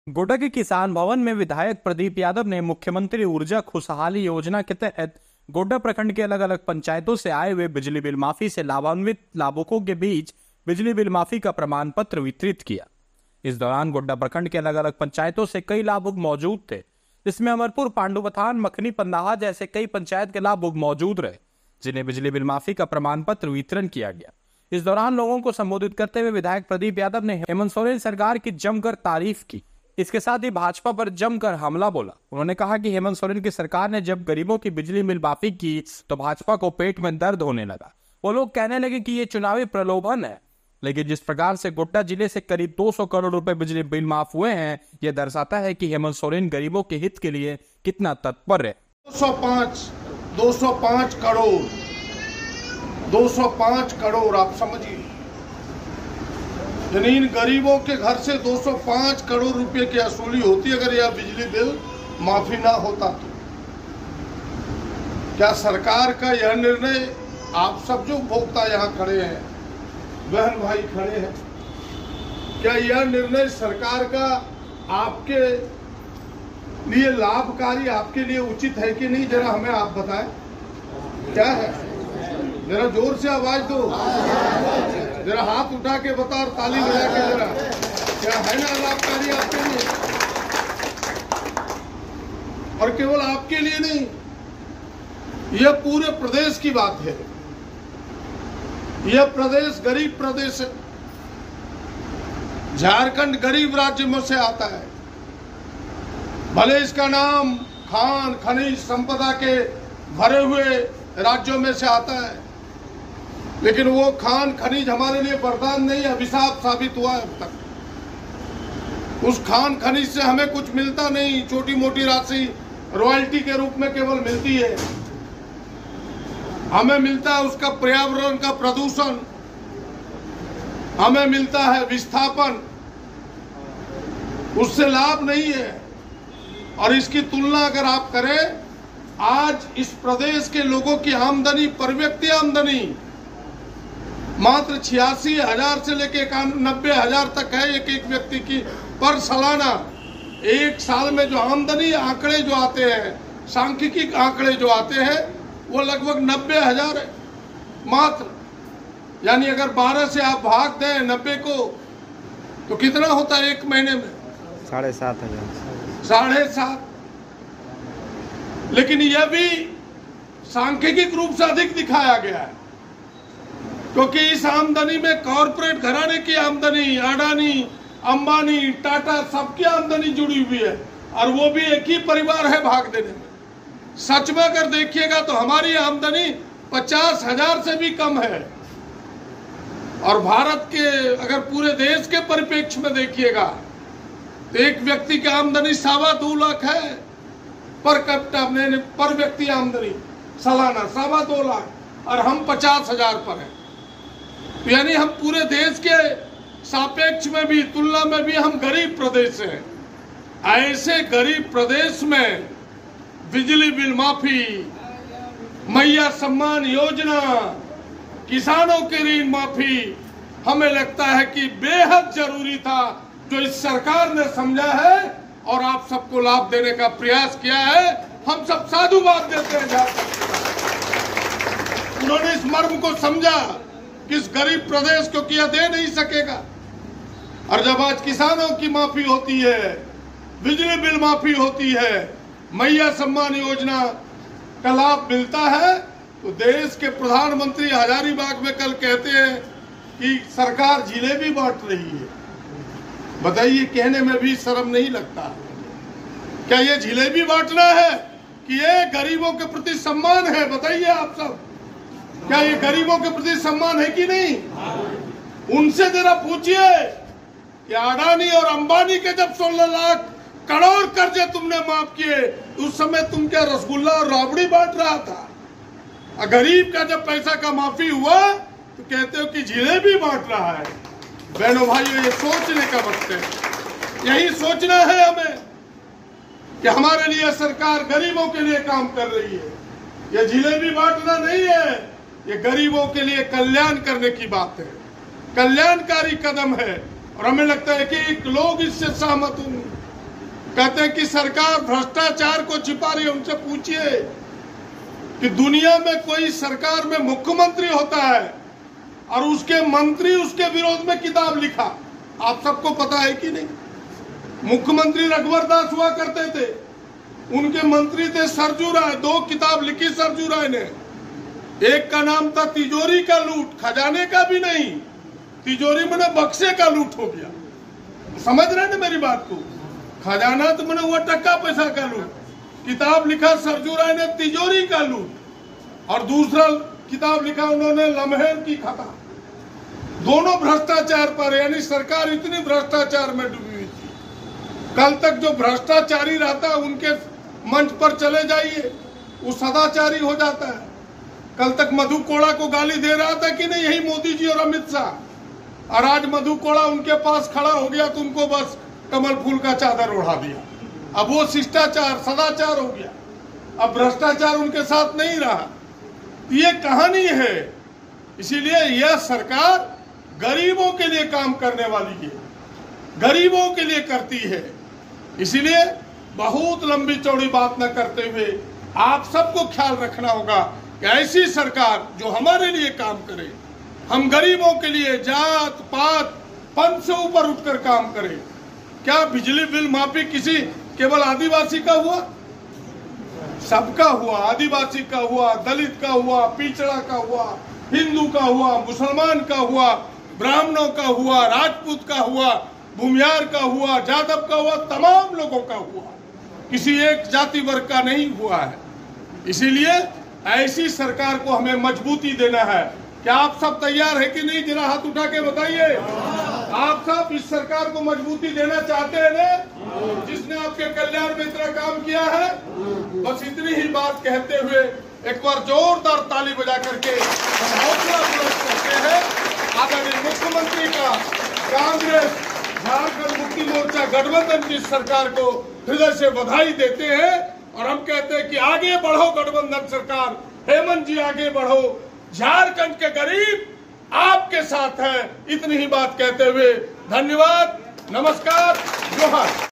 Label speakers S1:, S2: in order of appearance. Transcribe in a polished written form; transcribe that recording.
S1: गोड्डा के किसान भवन में विधायक प्रदीप यादव ने मुख्यमंत्री ऊर्जा खुशहाली योजना के तहत गोड्डा प्रखंड के अलग अलग पंचायतों से आए हुए बिजली बिल माफी से लाभान्वित लाभुकों के बीच बिजली बिल माफी का प्रमाण पत्र वितरित किया। इस दौरान गोड्डा प्रखंड के अलग अलग पंचायतों से कई लाभुक मौजूद थे, जिसमें अमरपुर, पांडुबथान, मखनी, पंदाहा जैसे कई पंचायत के लाभुक मौजूद रहे, जिन्हें बिजली बिल माफी का प्रमाण पत्र वितरण किया गया। इस दौरान लोगों को संबोधित करते हुए विधायक प्रदीप यादव ने हेमंत सोरेन सरकार की जमकर तारीफ की। इसके साथ ही भाजपा पर जमकर हमला बोला। उन्होंने कहा कि हेमंत सोरेन की सरकार ने जब गरीबों की बिजली बिल माफी की तो भाजपा को पेट में दर्द होने लगा। वो लोग कहने लगे कि ये चुनावी प्रलोभन है, लेकिन जिस प्रकार से गोड्डा जिले से करीब 200 करोड़ रुपए बिजली बिल माफ हुए हैं, ये दर्शाता है कि हेमंत सोरेन गरीबों के हित के लिए कितना तत्पर है।
S2: 205 करोड़ आप समझिए, यानी इन गरीबों के घर से 205 करोड़ रुपए की वसूली होती अगर यह बिजली बिल माफी ना होता तो। क्या सरकार का यह निर्णय, आप सब जो उपभोक्ता यहाँ खड़े हैं, बहन भाई खड़े हैं, क्या यह निर्णय सरकार का आपके लिए लाभकारी, आपके लिए उचित है कि नहीं? जरा हमें आप बताएं, क्या है? जरा जोर से आवाज दो, जरा हाथ उठा के बता और ताली बजा के जरा, क्या है ना लाभकारी आपके लिए? और केवल आपके लिए नहीं, यह पूरे प्रदेश की बात है। यह प्रदेश गरीब प्रदेश है। झारखंड गरीब राज्य में से आता है। भले इसका नाम खान खनिज संपदा के भरे हुए राज्यों में से आता है, लेकिन वो खान खनिज हमारे लिए वरदान नहीं, अभिशाप साबित हुआ है अब तक। उस खान खनिज से हमें कुछ मिलता नहीं, छोटी मोटी राशि रॉयल्टी के रूप में केवल मिलती है। हमें मिलता है उसका पर्यावरण का प्रदूषण, हमें मिलता है विस्थापन, उससे लाभ नहीं है। और इसकी तुलना अगर आप करें, आज इस प्रदेश के लोगों की आमदनी, पर व्यक्ति आमदनी मात्र 86,000 से लेके 91,000 तक है एक व्यक्ति की पर सालाना। एक साल में जो आमदनी आंकड़े जो आते हैं, सांख्यिकी आंकड़े जो आते हैं, वो लगभग 90,000 है मात्र। यानी अगर 12 से आप भाग दें 90 को, तो कितना होता है एक महीने में?
S3: 7,500।
S2: 7,500। लेकिन यह भी सांख्यिक रूप से अधिक दिखाया गया है, क्योंकि इस आमदनी में कॉरपोरेट घराने की आमदनी, अडानी, अंबानी, टाटा, सबकी आमदनी जुड़ी हुई है, और वो भी एक ही परिवार है भाग देने में। सच में अगर देखिएगा तो हमारी आमदनी 50,000 से भी कम है, और भारत के अगर पूरे देश के परिप्रेक्ष्य में देखिएगा तो एक व्यक्ति की आमदनी 2.25 लाख है पर कैपिटा, पर व्यक्ति आमदनी सालाना 2.25 लाख, और हम 50,000 पर हैं। तो यानी हम पूरे देश के सापेक्ष में भी, तुलना में भी हम गरीब प्रदेश हैं। ऐसे गरीब प्रदेश में बिजली बिल माफी, मैया सम्मान योजना, किसानों की ऋण माफी, हमें लगता है कि बेहद जरूरी था, जो इस सरकार ने समझा है और आप सबको लाभ देने का प्रयास किया है। हम सब साधुवाद देते हैं। उन्होंने इस मर्म को समझा कि इस गरीब प्रदेश को किया दे नहीं सकेगा, और जब आज किसानों की माफी होती है, बिजली बिल माफी होती है, मैया सम्मान योजना का लाभ मिलता है, तो देश के प्रधानमंत्री हजारीबाग में कल कहते हैं कि सरकार जिलेबी बांट रही है। बताइए, कहने में भी शर्म नहीं लगता? क्या ये जिलेबी बांटना है कि ये गरीबों के प्रति सम्मान है? बताइए आप सब, क्या ये गरीबों के प्रति सम्मान है कि नहीं? उनसे जरा पूछिए कि अडानी और अंबानी के जब 16 लाख करोड़ कर्जे तुमने माफ किए, उस समय तुम क्या रसगुल्ला और राबड़ी बांट रहा था? गरीब का जब पैसा का माफी हुआ तो कहते हो कि जिलेबी बांट रहा है। बहनों भाइयों, ये सोचने का वक्त है। यही सोचना है हमें कि हमारे लिए सरकार गरीबों के लिए काम कर रही है। ये जिलेबी बांटना नहीं है, ये गरीबों के लिए कल्याण करने की बात है, कल्याणकारी कदम है। और हमें लगता है कि लोग इससे सहमत होंगे। कहते हैं कि सरकार भ्रष्टाचार को छिपा रही है। उनसे पूछिए कि दुनिया में कोई सरकार में मुख्यमंत्री होता है और उसके मंत्री उसके विरोध में किताब लिखा, आप सबको पता है कि नहीं? मुख्यमंत्री रघुवर दास हुआ करते थे, उनके मंत्री थे सरजू राय। 2 किताब लिखी सरजू राय ने। एक का नाम था तिजोरी का लूट, खजाने का भी नहीं, तिजोरी मैंने बक्से का लूट हो गया। समझ रहे ना मेरी बात को? खजाना तो मैंने हुआ टक्का पैसा का लूट। किताब लिखा सरजू राय ने तिजोरी का लूट, और दूसरा किताब लिखा उन्होंने लम्हे की खता। दोनों भ्रष्टाचार पर, यानी सरकार इतनी भ्रष्टाचार में डूबी हुई थी। कल तक जो भ्रष्टाचारी रहता है उनके मंच पर चले जाइए, वो सदाचारी हो जाता है। कल तक मधु कोड़ा को गाली दे रहा था कि नहीं, यही मोदी जी और अमित शाह, और आज मधु कोड़ा उनके पास खड़ा हो गया तो उनको बस कमल फूल का चादर ओढ़ा दिया। अब वो शिष्टाचार सदाचार हो गया, अब भ्रष्टाचार उनके साथ नहीं रहा। ये कहानी है। इसीलिए यह सरकार गरीबों के लिए काम करने वाली है, गरीबों के लिए करती है। इसीलिए बहुत लंबी चौड़ी बात न करते हुए आप सबको ख्याल रखना होगा कि ऐसी सरकार जो हमारे लिए काम करे, हम गरीबों के लिए जात पात पंथ से ऊपर उठकर काम करे। क्या बिजली बिल माफी किसी केवल आदिवासी का हुआ? सबका हुआ। आदिवासी का हुआ, दलित का हुआ, पिछड़ा का हुआ, हिंदू का हुआ, मुसलमान का हुआ, ब्राह्मणों का हुआ, राजपूत का हुआ, भूमियार का हुआ, जादव का हुआ, तमाम लोगों का हुआ। किसी एक जाति वर्ग का नहीं हुआ है। इसीलिए ऐसी सरकार को हमें मजबूती देना है। क्या आप सब तैयार है कि नहीं? जरा हाथ उठा के बताइए। आप सब इस सरकार को मजबूती देना चाहते हैं ना, जिसने आपके कल्याण में इतना काम किया है? बस इतनी ही बात कहते हुए एक बार जोरदार ताली बजा करके हौसला बुलंद करते हैं आदरणीय मुख्यमंत्री का कांग्रेस झारखंड मुक्ति मोर्चा गठबंधन की सरकार को हृदय से बधाई देते हैं। और हम कहते हैं कि आगे बढ़ो गठबंधन सरकार, हेमंत जी आगे बढ़ो, झारखंड के गरीब आपके साथ हैं। इतनी ही बात कहते हुए धन्यवाद, नमस्कार, जोहार।